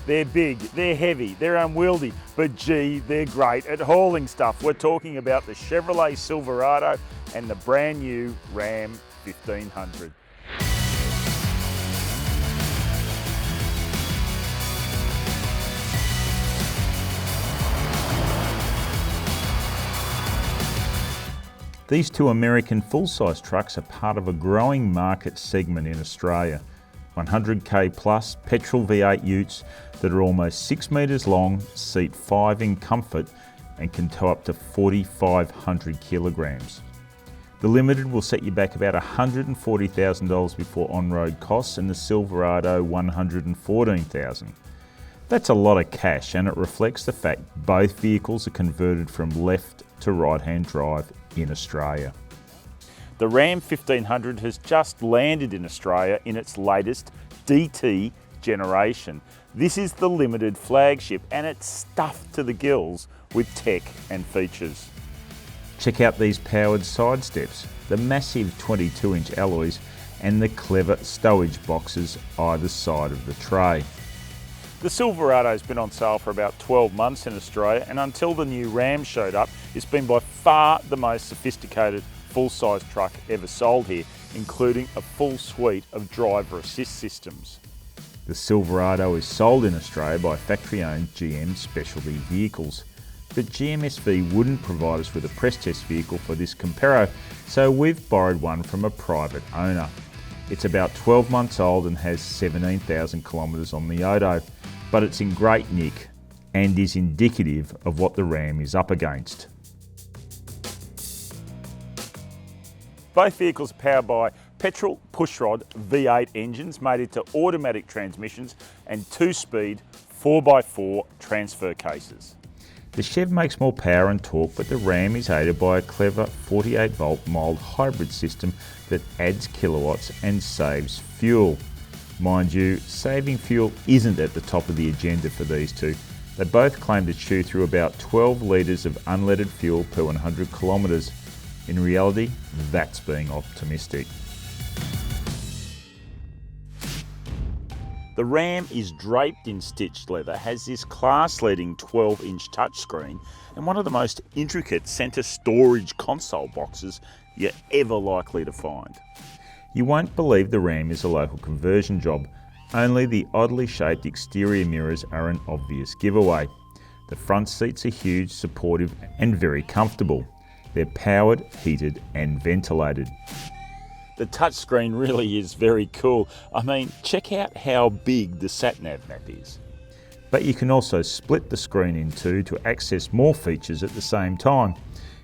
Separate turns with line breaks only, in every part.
They're big, they're heavy, they're unwieldy, but gee, they're great at hauling stuff. We're talking about the Chevrolet Silverado and the brand new Ram 1500. These two American full-size trucks are part of a growing market segment in Australia. 100k plus petrol V8 utes that are almost 6 metres long, seat 5 in comfort and can tow up to 4,500 kilograms. The Limited will set you back about $140,000 before on-road costs and the Silverado $114,000. That's a lot of cash, and it reflects the fact both vehicles are converted from left to right-hand drive in Australia. The Ram 1500 has just landed in Australia in its latest DT generation. This is the Limited flagship, and it's stuffed to the gills with tech and features. Check out these powered side steps, the massive 22-inch alloys and the clever stowage boxes either side of the tray. The Silverado's been on sale for about 12 months in Australia, and until the new Ram showed up, it's been by far the most sophisticated full-size truck ever sold here, including a full suite of driver assist systems. The Silverado is sold in Australia by factory-owned GM Specialty Vehicles, but GMSV wouldn't provide us with a press test vehicle for this Comparo, so we've borrowed one from a private owner. It's about 12 months old and has 17,000 kilometres on the odo, but it's in great nick and is indicative of what the Ram is up against. Both vehicles are powered by petrol pushrod V8 engines made into automatic transmissions and 2-speed 4x4 transfer cases. The Chev makes more power and torque, but the Ram is aided by a clever 48-volt mild hybrid system that adds kilowatts and saves fuel. Mind you, saving fuel isn't at the top of the agenda for these two. They both claim to chew through about 12 litres of unleaded fuel per 100 kilometres. In reality, that's being optimistic. The Ram is draped in stitched leather, has this class-leading 12-inch touchscreen and one of the most intricate centre storage console boxes you're ever likely to find. You won't believe the Ram is a local conversion job. Only the oddly shaped exterior mirrors are an obvious giveaway. The front seats are huge, supportive and very comfortable. They're powered, heated and ventilated. The touchscreen really is very cool. I mean, check out how big the sat-nav map is. But you can also split the screen in two to access more features at the same time.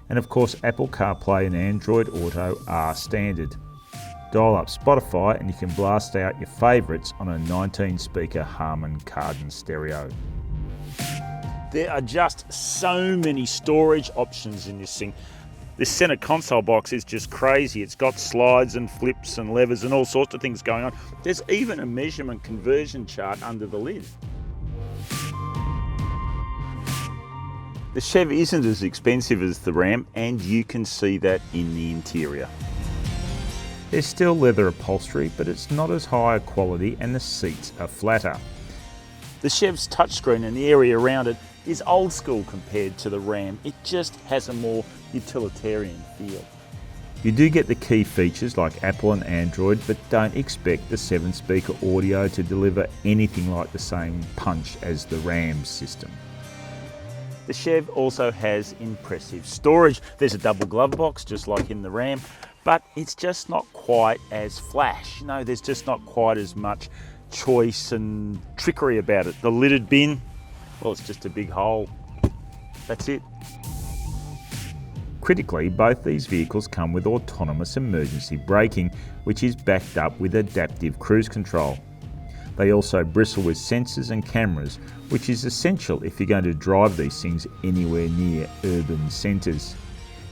And of course, Apple CarPlay and Android Auto are standard. Dial up Spotify and you can blast out your favourites on a 19-speaker Harman Kardon stereo. There are just so many storage options in this thing. This centre console box is just crazy. It's got slides and flips and levers and all sorts of things going on. There's even a measurement conversion chart under the lid. The Chev isn't as expensive as the Ram, and you can see that in the interior. There's still leather upholstery, but it's not as high a quality and the seats are flatter. The Chev's touchscreen and the area around it is old school compared to the Ram. It just has a more utilitarian feel. You do get the key features like Apple and Android, but don't expect the 7-speaker audio to deliver anything like the same punch as the Ram's system. The Chev also has impressive storage. There's a double glove box just like in the Ram, but it's just not quite as flash. You know, there's just not quite as much choice and trickery about it. The lidded bin, well, it's just a big hole. That's it. Critically, both these vehicles come with autonomous emergency braking, which is backed up with adaptive cruise control. They also bristle with sensors and cameras, which is essential if you're going to drive these things anywhere near urban centres.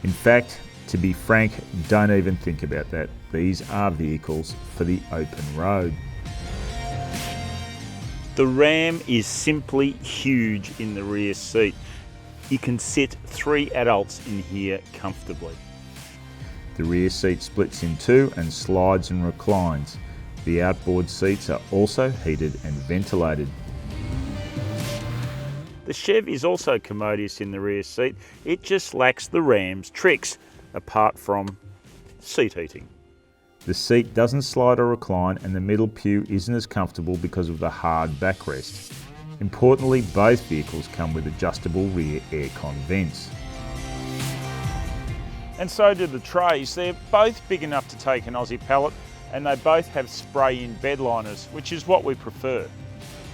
In fact, to be frank, don't even think about that. These are vehicles for the open road. The Ram is simply huge in the rear seat. You can sit 3 adults in here comfortably. The rear seat splits in two and slides and reclines. The outboard seats are also heated and ventilated. The Chev is also commodious in the rear seat. It just lacks the Ram's tricks, apart from seat heating. The seat doesn't slide or recline, and the middle pew isn't as comfortable because of the hard backrest. Importantly, both vehicles come with adjustable rear aircon vents. And so do the trays. They're both big enough to take an Aussie pallet, and they both have spray-in bed liners, which is what we prefer.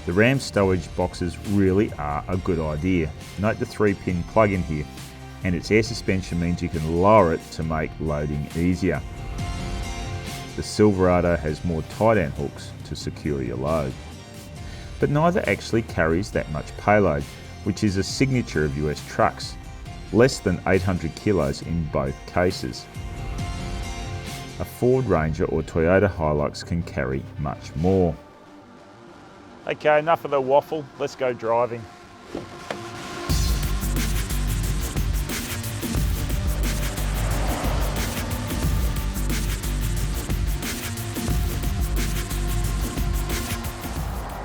The Ram stowage boxes really are a good idea. Note the 3-pin plug-in here, and its air suspension means you can lower it to make loading easier. The Silverado has more tie-down hooks to secure your load. But neither actually carries that much payload, which is a signature of US trucks. Less than 800 kilos in both cases. A Ford Ranger or Toyota Hilux can carry much more. Okay, enough of the waffle, let's go driving.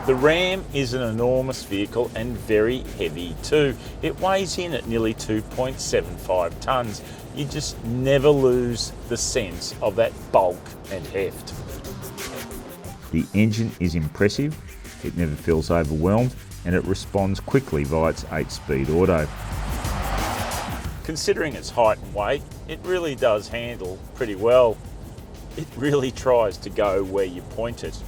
The Ram is an enormous vehicle and very heavy too. It weighs in at nearly 2.75 tonnes. You just never lose the sense of that bulk and heft. The engine is impressive, it never feels overwhelmed, and it responds quickly via its 8-speed auto. Considering its height and weight, it really does handle pretty well. It really tries to go where you point it.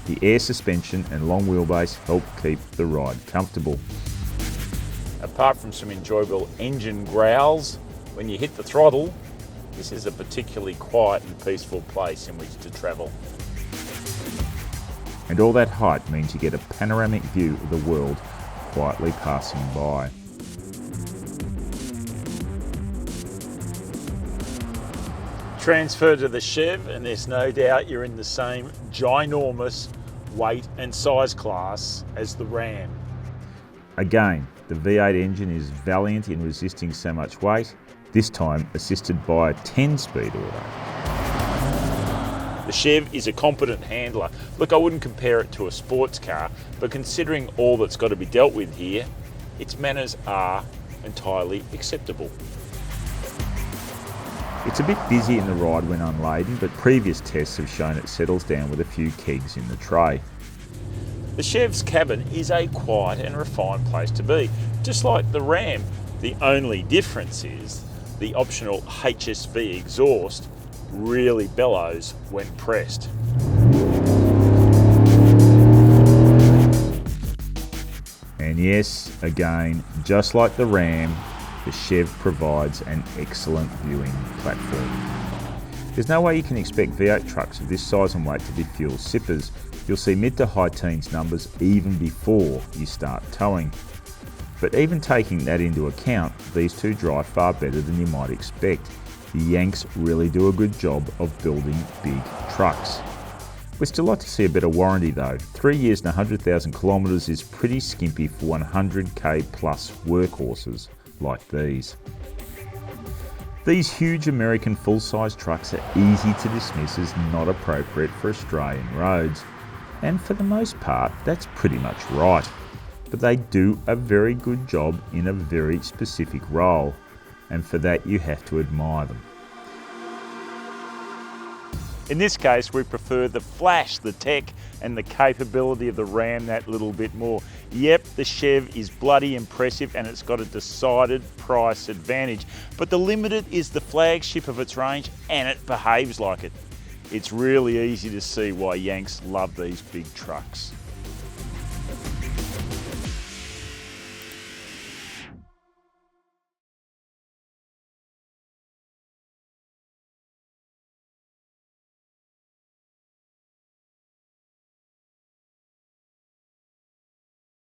The air suspension and long wheelbase help keep the ride comfortable. Apart from some enjoyable engine growls, when you hit the throttle, this is a particularly quiet and peaceful place in which to travel. And all that height means you get a panoramic view of the world quietly passing by. Transfer to the Chev and there's no doubt you're in the same ginormous weight and size class as the Ram. Again, the V8 engine is valiant in resisting so much weight, this time assisted by a 10-speed auto. The Chev is a competent handler. Look, I wouldn't compare it to a sports car, but considering all that's got to be dealt with here, its manners are entirely acceptable. It's a bit busy in the ride when unladen, but previous tests have shown it settles down with a few kegs in the tray. The Chev's cabin is a quiet and refined place to be, just like the Ram. The only difference is the optional HSV exhaust really bellows when pressed. And yes, again, just like the Ram, the Chev provides an excellent viewing platform. There's no way you can expect V8 trucks of this size and weight to be fuel sippers. You'll see mid to high teens numbers even before you start towing. But even taking that into account, these two drive far better than you might expect. The Yanks really do a good job of building big trucks. We'd still like to see a better warranty though. 3 years and 100,000 kilometres is pretty skimpy for 100k plus workhorses like these. These huge American full-size trucks are easy to dismiss as not appropriate for Australian roads, and for the most part that's pretty much right. But they do a very good job in a very specific role, and for that you have to admire them. In this case, we prefer the flash, the tech, and the capability of the Ram that little bit more. Yep, the Chev is bloody impressive and it's got a decided price advantage, but the Limited is the flagship of its range and it behaves like it. It's really easy to see why Yanks love these big trucks.